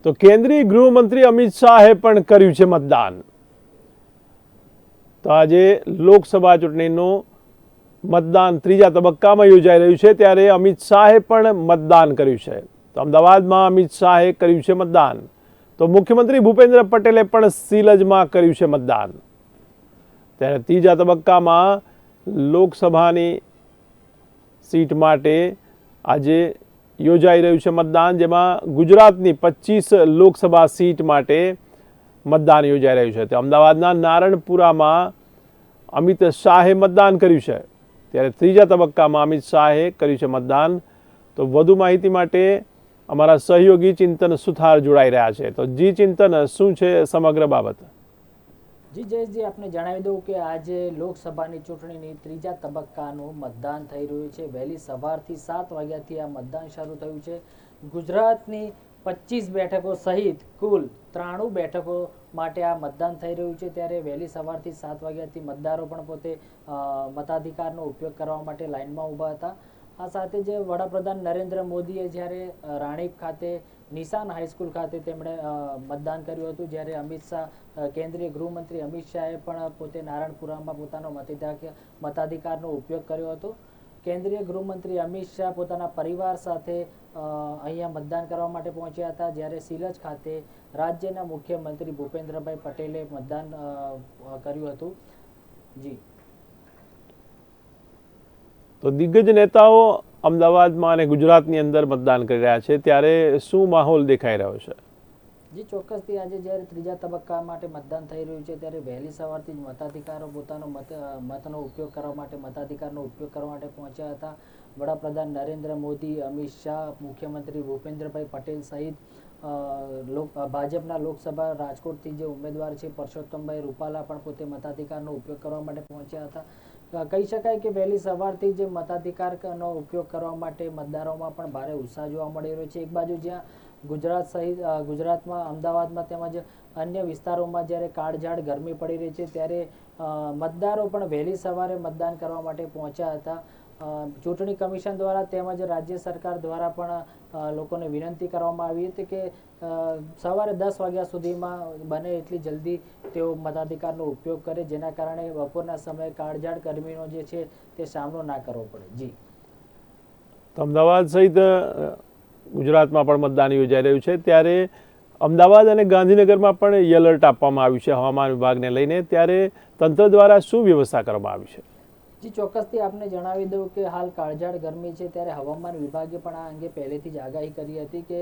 તો કેન્દ્રીય ગૃહમંત્રી અમિત શાહે પણ કર્યું છે મતદાન. તો આજે લોકસભા ચૂંટણીનું મતદાન ત્રીજા તબક્કામાં યોજાઈ રહ્યું છે, ત્યારે અમિત શાહે પણ મતદાન કર્યું છે. તો અમદાવાદમાં અમિત શાહે કર્યું છે મતદાન. તો મુખ્યમંત્રી ભૂપેન્દ્ર પટેલે પણ સિલજમાં કર્યું છે મતદાન. ત્યારે ત્રીજા તબક્કામાં લોકસભાની સીટ માટે આજે યોજાઈ રહ્યું છે મતદાન, જેમાં ગુજરાતની 25 લોકસભા સીટ માટે મતદાન યોજાઈ રહ્યું છે. તે અમદાવાદના નારણપુરામાં અમિત શાહે મતદાન કર્યું છે. ત્યારે ત્રીજા તબક્કામાં અમિત શાહે કર્યું છે મતદાન. તો વધુ માહિતી માટે અમારા સહયોગી ચિંતન સુથાર જોડાઈ રહ્યા છે. તો જી ચિંતન, શું છે સમગ્ર બાબત? જી જયેશજી, આપને જણાવી દઉં કે આજે લોકસભાની ચૂંટણીની ત્રીજા તબક્કાનું મતદાન થઈ રહ્યું છે. વહેલી સવારથી 7 વાગ્યાથી આ મતદાન શરૂ થયું છે. ગુજરાતની 25 બેઠકો સહિત કુલ 93 બેઠકો માટે આ મતદાન થઈ રહ્યું છે. ત્યારે વહેલી સવારથી 7 વાગ્યાથી મતદારો પણ પોતે મતાધિકારનો ઉપયોગ કરવા માટે લાઇનમાં ઊભા હતા. આ સાથે જ વડાપ્રધાન નરેન્દ્ર મોદીએ જ્યારે રાણીપ ખાતે નિશાન હાઈસ્કૂલ ખાતે તેમણે મતદાન કર્યું હતું, જ્યારે અમિત શાહ કેન્દ્રીય ગૃહમંત્રી અમિત શાહે પણ પોતે નારણપુરામાં પોતાનો મતાધિકારનો ઉપયોગ કર્યો હતો. કેન્દ્રીય ગૃહમંત્રી અમિત શાહ પોતાના પરિવાર સાથે અહીંયા મતદાન કરવા માટે પહોંચ્યા હતા, જ્યારે સિલજ ખાતે રાજ્યના મુખ્યમંત્રી ભૂપેન્દ્રભાઈ પટેલે મતદાન કર્યું હતું. જી, તો દિગ્ગજ નેતાઓ અમદાવાદમાં અને ગુજરાતની અંદર મતદાન કરી રહ્યા છે, ત્યારે શું માહોલ દેખાઈ રહ્યો છે? જી, ચોક્કસથી આજે જ્યારે ત્રીજા તબક્કા માટે મતદાન થઈ રહ્યું છે, ત્યારે વહેલી સવારથી જ મતાધિકારો પોતાનો મતનો ઉપયોગ કરવા માટે મતાધિકારનો ઉપયોગ કરવા માટે પહોંચ્યા હતા. વડાપ્રધાન નરેન્દ્ર મોદી, અમિત શાહ, મુખ્યમંત્રી ભૂપેન્દ્રભાઈ પટેલ સહિત ભાજપના લોકસભા રાજકોટથી જે ઉમેદવાર છે પરસોત્તમભાઈ રૂપાલા પણ પોતે મતાધિકારનો ઉપયોગ કરવા માટે પહોંચ્યા હતા. કહી શકાય કે વહેલી સવારથી જે મતાધિકારનો ઉપયોગ કરવા માટે મતદારોમાં પણ ભારે ઉત્સાહ જોવા મળી રહ્યો છે. એક બાજુ જ્યાં ગુજરાત સહિત ગુજરાતમાં અમદાવાદમાં તેમજ અન્ય વિસ્તારોમાં જ્યારે કાળઝાળ ગરમી પડી રહી છે, ત્યારે મતદારો પણ વહેલી સવારે મતદાન કરવા માટે પહોંચ્યા હતા. ચૂંટણી કમિશન દ્વારા તેમજ રાજ્ય સરકાર દ્વારા પણ લોકોને વિનંતી કરવામાં આવી હતી કે સવારે 10 વાગ્યા સુધીમાં બને એટલી જલ્દી તેઓ મતાધિકારનો ઉપયોગ કરે, જેના કારણે બપોરના સમયે કાળઝાળ ગરમીનો જે છે તે સામનો ના કરવો પડે. જી, અમદાવાદ સહિત ગુજરાતમાં પણ મતદાન યોજાઈ રહ્યું છે, ત્યારે અમદાવાદ અને ગાંધીનગરમાં પણ એલર્ટ આપવામાં આવ્યું છે હવામાન વિભાગને લઈને. ત્યારે તંત્ર દ્વારા શું વ્યવસ્થા કરવામાં આવી છે? જી, ચોક્કસથી આપને જણાવી દઉં કે હાલ કાળઝાળ ગરમી છે, ત્યારે હવામાન વિભાગે પણ આ અંગે પહેલેથી જ આગાહી કરી હતી કે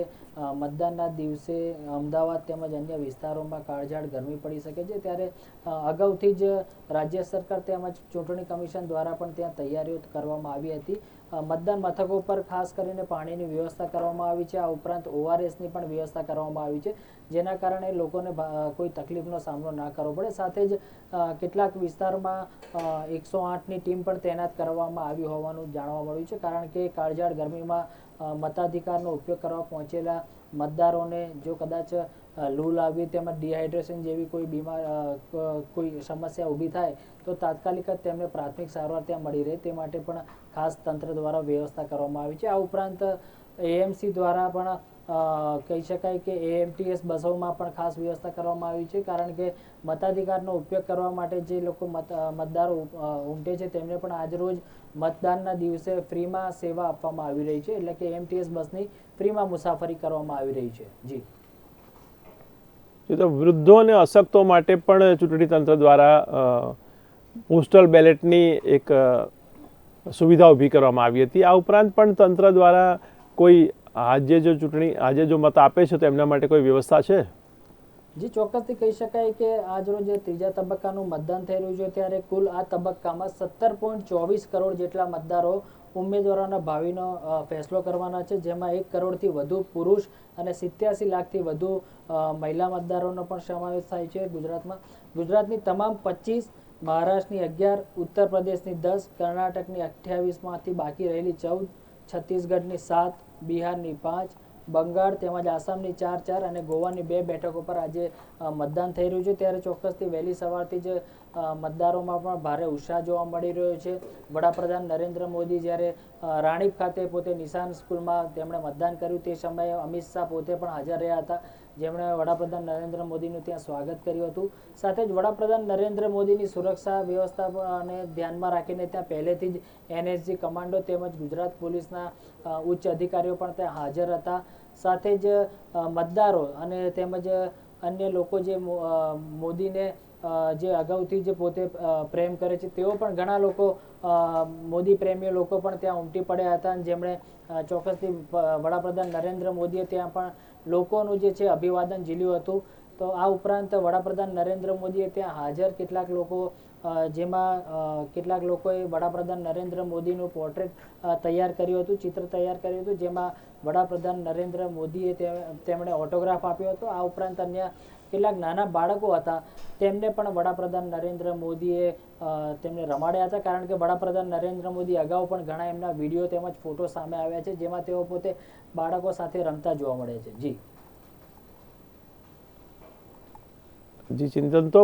મતદાનના દિવસે અમદાવાદ તેમજ અન્ય વિસ્તારોમાં કાળઝાળ ગરમી પડી શકે છે. ત્યારે અગાઉથી જ રાજ્ય સરકાર તેમજ ચૂંટણી કમિશન દ્વારા પણ ત્યાં તૈયારીઓ કરવામાં આવી હતી. મતદાન મથકો પર ખાસ કરીને પાણીની વ્યવસ્થા કરવામાં આવી છે. આ ઉપરાંત ORSની પણ વ્યવસ્થા કરવામાં આવી છે, જેના કારણે લોકોને કોઈ તકલીફનો સામનો ના કરવો પડે. સાથે જ કેટલાક વિસ્તારમાં 108ની ટીમ પણ તૈનાત કરવામાં આવી હોવાનું જાણવા મળ્યું છે, કારણ કે કાળઝાળ ગરમીમાં મતાધિકારનો ઉપયોગ કરવા પહોંચેલા મતદારોને જો કદાચ લૂ લાગવી તેમજ ડિહાઇડ્રેશન જેવી કોઈ સમસ્યા ઊભી થાય તો તાત્કાલિક જ તેમને પ્રાથમિક સારવાર ત્યાં મળી રહે તે માટે પણ ખાસ તંત્ર દ્વારા વ્યવસ્થા કરવામાં આવી છે. આ ઉપરાંત AMC દ્વારા પણ કહી શકાય કે AMTS બસોમાં પણ ખાસ વ્યવસ્થા કરવામાં આવી છે, કારણ કે મતાધિકારનો ઉપયોગ કરવા માટે જે લોકો મતદારો ઉમટે છે તેમને પણ આજરોજ મતદાનના દિવસે ફ્રીમાં સેવા આપવામાં આવી રહી છે, એટલે કે AMTS બસની ફ્રીમાં મુસાફરી કરવામાં આવી રહી છે. જી, તો વૃદ્ધો અને અશક્તો માટે પણ ચૂંટણી તંત્ર દ્વારા પોસ્ટલ બેલેટની એક સુવિધા ઊભી કરવામાં આવી હતી. આ ઉપરાંત પણ તંત્ર દ્વારા કોઈ આજે જો મત આપે છે તો એમના માટે કોઈ વ્યવસ્થા છે? જી, ચોક્કસથી કહી શકાય કે આજરોજ ત્રીજા તબક્કાનું મતદાન થઈ રહ્યું છે, ત્યારે કુલ આ તબક્કામાં 17.24 કરોડ જેટલા મતદારો ઉમેદવારોના ભાવિનો ફેસલો કરવાના છે, જેમાં 1 કરોડથી વધુ પુરુષ અને 87 લાખથી વધુ મહિલા મતદારોનો પણ સમાવેશ થાય છે. ગુજરાતની તમામ 25, મહારાષ્ટ્રની 11, ઉત્તર પ્રદેશની 10, કર્ણાટકની 28માંથી બાકી રહેલી 14, છત્તીસગઢની 7, બિહારની 5, બંગાળ તેમજ આસામની 4 અને ગોવાની 2 બેઠકો પર આજે મતદાન થઈ રહ્યું છે. ત્યારે ચોક્કસથી વહેલી સવારથી જ મતદારોમાં પણ ભારે ઉત્સાહ જોવા મળી રહ્યો છે. વડાપ્રધાન નરેન્દ્ર મોદી જ્યારે રાણીપ ખાતે પોતે નિશાન સ્કૂલમાં તેમણે મતદાન કર્યું તે સમયે અમિત શાહ પોતે પણ હાજર રહ્યા હતા, જેમણે વડાપ્રધાન નરેન્દ્ર મોદીનું ત્યાં સ્વાગત કર્યું હતું. સાથે જ વડાપ્રધાન નરેન્દ્ર મોદીની સુરક્ષા વ્યવસ્થાને ધ્યાનમાં રાખીને ત્યાં પહેલેથી જ NSG કમાન્ડો તેમજ ગુજરાત પોલીસના ઉચ્ચ અધિકારીઓ પણ ત્યાં હાજર હતા. સાથે જ મતદારો અને તેમજ અન્ય લોકો જે મોદીને જે અગાઉથી જે પોતે પ્રેમ કરે છે તેઓ પણ ઘણા લોકો મોદી પ્રેમીઓ લોકો પણ ત્યાં ઉમટી પડ્યા હતા, જેમણે ચોક્કસથી વડાપ્રધાન નરેન્દ્ર મોદીએ ત્યાં પણ લોકોનું જે છે અભિવાદન ઝીલ્યું હતું. તો આ ઉપરાંત વડાપ્રધાન નરેન્દ્ર મોદીએ ત્યાં હાજર કેટલાક લોકો, જેમાં કેટલાક લોકોએ વડાપ્રધાન નરેન્દ્ર મોદીનું પોર્ટ્રેટ તૈયાર કર્યું હતું, ચિત્ર તૈયાર કર્યું હતું, જેમાં વડાપ્રધાન નરેન્દ્ર મોદીએ તેમણે ઓટોગ્રાફ આપ્યો હતો. આ ઉપરાંત અન્ય કેટલાક નાના બાળકો હતા તેમને પણ વડાપ્રધાન નરેન્દ્ર મોદીએ તેમને રમાડ્યા હતા, કારણ કે વડાપ્રધાન નરેન્દ્ર મોદી અગાઉ પણ ઘણા એમના વિડીયો તેમજ ફોટો સામે આવ્યા છે જેમાં તેઓ પોતે બાળકો સાથે રમતા જોવા મળે છે. જી ચિંતન, તો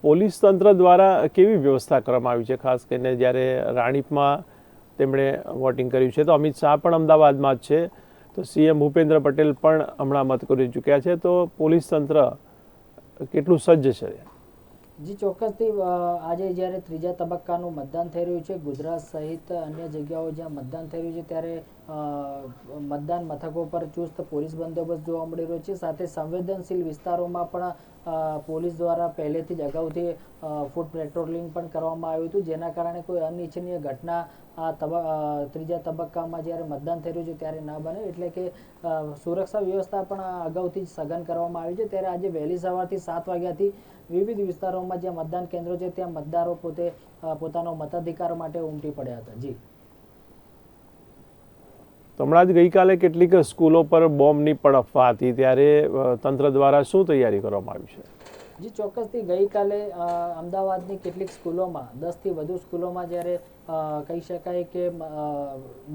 પોલીસ તંત્ર દ્વારા કેવી વ્યવસ્થા કરવામાં આવી છે, ખાસ કરીને જ્યારે રાણીપમાં તેમણે વોટિંગ કર્યું છે તો અમિત શાહ પણ અમદાવાદમાં જ છે, તો CM ભૂપેન્દ્ર પટેલ પણ હમણાં મત કરી ચૂક્યા છે, તો પોલીસ તંત્ર કેટલું સજ્જ છે? જી ચોક્કસથી આજે જ્યારે ત્રીજા તબક્કાનું મતદાન થઈ રહ્યું છે ગુજરાત સહિત અન્ય જગ્યાઓ જ્યાં મતદાન થઈ રહ્યું છે ત્યારે મતદાન મથકો પર ચુસ્ત પોલીસ બંદોબસ્ત જોવા મળી રહ્યો છે. સાથે સંવેદનશીલ વિસ્તારોમાં પણ પોલીસ દ્વારા પહેલેથી જ અગાઉથી ફૂટ પેટ્રોલિંગ પણ કરવામાં આવ્યું હતું, જેના કારણે કોઈ અનિચ્છનીય ઘટના ત્રીજા તબક્કામાં જ્યારે મતદાન થઈ રહ્યું છે ત્યારે ના બને, એટલે કે સુરક્ષા વ્યવસ્થા પણ અગાઉથી જ સઘન કરવામાં આવી છે. ત્યારે આજે વહેલી સવારથી 7 વાગ્યાથી વિવિધ વિસ્તારોમાં જ્યાં મતદાન કેન્દ્રો છે ત્યાં મતદારો પોતે પોતાનો મતાધિકાર માટે ઉમટી પડ્યા હતા. જી હમણાં જ ગઈકાલે કેટલીક સ્કૂલો પર બોમ્બની પણ અફવા હતી, ત્યારે તંત્ર દ્વારા શું તૈયારી કરવામાં આવી છે? જી ચોક્કસથી ગઈકાલે અમદાવાદની કેટલીક સ્કૂલોમાં 10 થી વધુ સ્કૂલોમાં જ્યારે કહી શકાય કે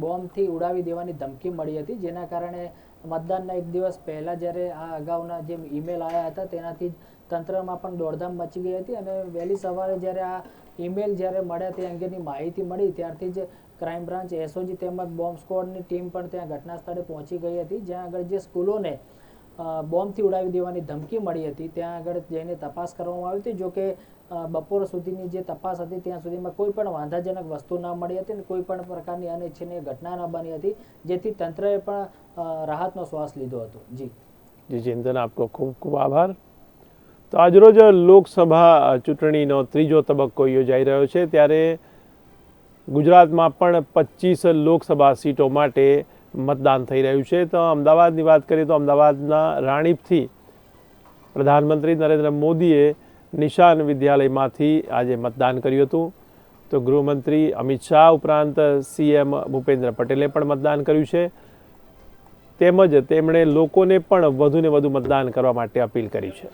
બોમ્બથી ઉડાવી દેવાની ધમકી મળી હતી, જેના કારણે મતદાનના એક દિવસ પહેલા જ્યારે આ અગાઉના જે ઈમેલ આવ્યા હતા તેનાથી તંત્રમાં પણ દોડધામ મચી ગઈ હતી. અને વહેલી સવારે જ્યારે આ ઈમેલ જ્યારે મળ્યા તે અંગેની માહિતી મળી ત્યારથી જ ક્રાઇમ બ્રાન્ચ, SOG તેમજ બોમ્બ સ્ક્વોડની ટીમ પણ ત્યાં ઘટના સ્થળે પહોંચી ગઈ હતી, જ્યાં આગળ જે સ્કૂલોને બોમ્બથી ઉડાવી દેવાની ધમકી મળી હતી ત્યાં આગળ જઈને તપાસ કરવામાં આવી હતી. જોકે બપોર સુધીની જે તપાસ હતી ત્યાં સુધીમાં કોઈ પણ વાંધાજનક વસ્તુ ન મળી હતી અને કોઈ પણ પ્રકારની અનિચ્છનીય ઘટના ન બની હતી, જેથી તંત્રએ પણ રાહતનો શ્વાસ લીધો હતો. જી ચિંતન, આપકો ખૂબ ખૂબ આભાર. તો આજરોજ લોકસભા ચૂંટણીનો ત્રીજો તબક્કો યોજાઈ રહ્યો છે, ત્યારે ગુજરાતમાં પણ 25 લોકસભા સીટો માટે મતદાન થઈ રહ્યું છે. તો અમદાવાદની વાત કરીએ તો અમદાવાદના રાણીપથી પ્રધાનમંત્રી નરેન્દ્ર મોદીએ નિશાન વિદ્યાલયમાંથી આજે મતદાન કર્યું હતું. તો ગૃહમંત્રી અમિત શાહ ઉપરાંત CM ભૂપેન્દ્ર પટેલે પણ મતદાન કર્યું છે, તેમજ તેમણે લોકોને પણ વધુને વધુ મતદાન કરવા માટે અપીલ કરી છે.